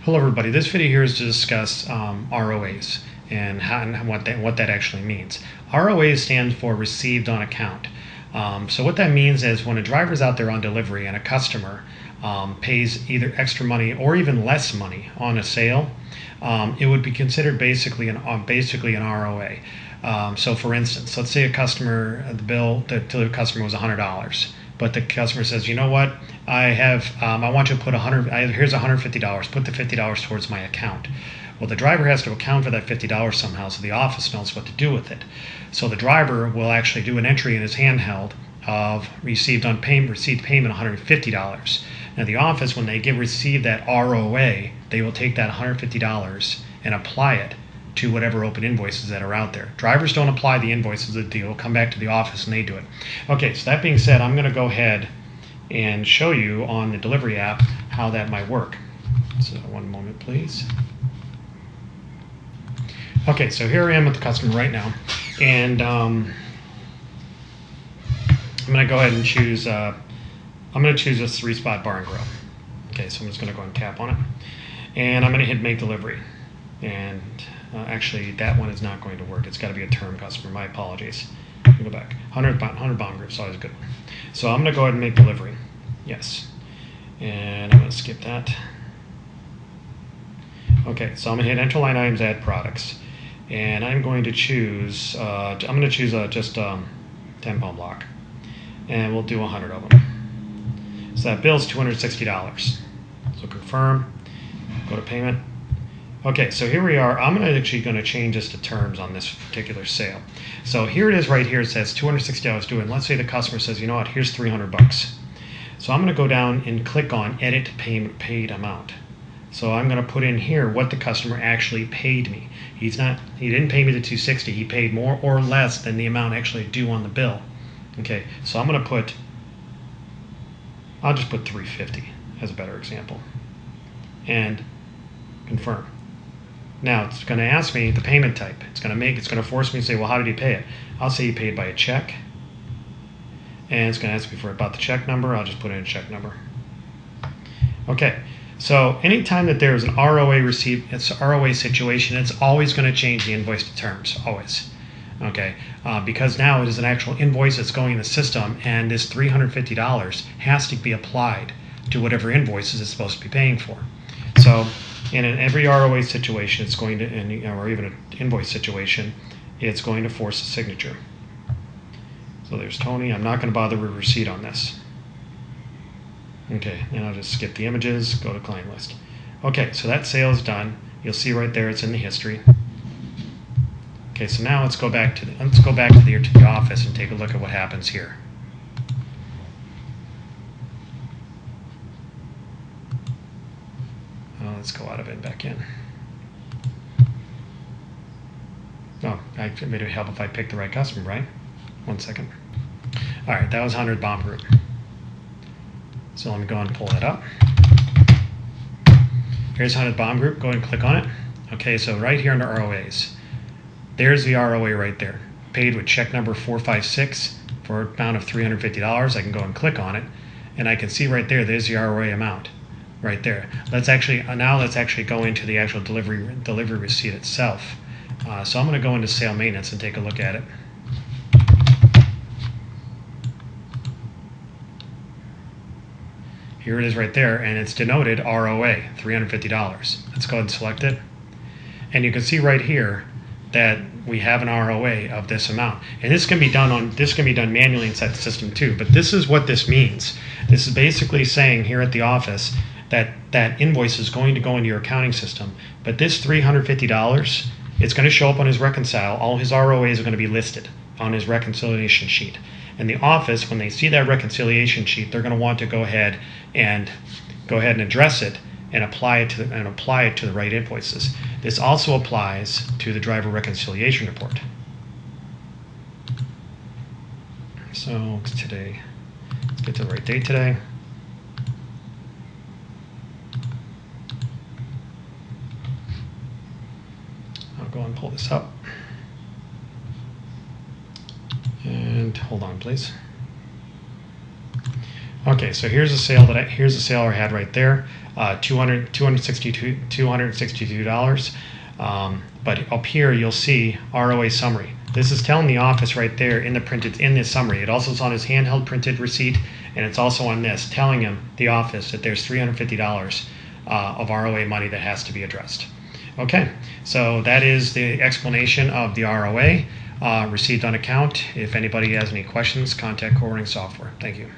Hello everybody, this video here is to discuss ROAs and what that actually means. ROA stands for received on account. So what that means is when a driver is out there on delivery and a customer pays either extra money or even less money on a sale, it would be considered basically an ROA. So for instance, let's say the bill to the customer was $100. But the customer says, you know what, I want you to put here's $150, put the $50 towards my account. Well, the driver has to account for that $50 somehow, so the office knows what to do with it. So the driver will actually do an entry in his handheld of received payment $150. Now the office, when they receive that ROA, they will take that $150 and apply it to whatever open invoices that are out there. Drivers don't apply the invoices, the deal, come back to the office and they do it. Okay, so that being said, I'm going to go ahead and show you on the delivery app how that might work. So one moment, please. Okay, so here I am with the customer right now, and I'm going to go ahead and choose. I'm going to choose this 3-spot bar and grill. Okay, so I'm just going to go and tap on it, and I'm going to hit make delivery, and actually, that one is not going to work. It's got to be a term customer. My apologies. Let me go back. 100 bond group is always a good one. So I'm going to go ahead and make delivery. Yes. And I'm going to skip that. Okay, so I'm going to hit enter line items, add products. And I'm going to choose, just a 10-pound block. And we'll do 100 of them. So that bill's $260. So confirm, go to payment. Okay, so here we are. I'm actually going to change this to terms on this particular sale. So here it is right here. It says $260 due, and let's say the customer says, you know what, here's $300. So I'm going to go down and click on edit payment paid amount. So I'm going to put in here what the customer actually paid me. He didn't pay me the $260. He paid more or less than the amount actually due on the bill. Okay, so I'm going to I'll just put $350 as a better example. And confirm. Now it's going to ask me the payment type. It's going to force me to say, well, how did he pay it? I'll say he paid by a check, and it's going to ask me about the check number. I'll just put in a check number. Okay, so anytime that there's an ROA situation, it's always going to change the invoice to terms, always. Okay, because now it is an actual invoice that's going in the system, and this $350 has to be applied to whatever invoices it's supposed to be paying for. So in every ROA situation, it's going to, or even an invoice situation, it's going to force a signature. So there's Tony. I'm not going to bother with receipt on this. Okay, and I'll just skip the images, go to client list. Okay, so that sale is done. You'll see right there it's in the history. Okay, so now let's go back to the office and take a look at what happens here. Let's go out of it and back in. Oh, it would help if I pick the right customer, right? 1 second. All right, that was 100 bomb group. So let me go and pull that up. Here's 100 bomb group. Go ahead and click on it. Okay, so right here under ROAs, there's the ROA right there. Paid with check number 456 for an amount of $350. I can go and click on it, and I can see right there, there's the ROA amount. Right there. Let's actually go into the actual delivery receipt itself. So I'm going to go into sale maintenance and take a look at it. Here it is right there, and it's denoted ROA, $350. Let's go ahead and select it, and you can see right here that we have an ROA of this amount. And this can be done manually inside the system too. But this is what this means. This is basically saying here at the office that invoice is going to go into your accounting system, but this $350, it's going to show up on his reconcile. All his ROAs are going to be listed on his reconciliation sheet. And the office, when they see that reconciliation sheet, they're going to want to go ahead and address it and apply it to the right invoices. This also applies to the driver reconciliation report. So today, let's get to the right date today. Go and pull this up, and hold on please. Okay, so here's a sale here's a sale I had right there, $262. But up here you'll see ROA summary. This is telling the office right there in this summary. It also is on his handheld printed receipt, and it's also on this telling him, the office, that there's $350 of ROA money that has to be addressed. Okay, so that is the explanation of the ROA, received on account. If anybody has any questions, contact Core Running Software. Thank you.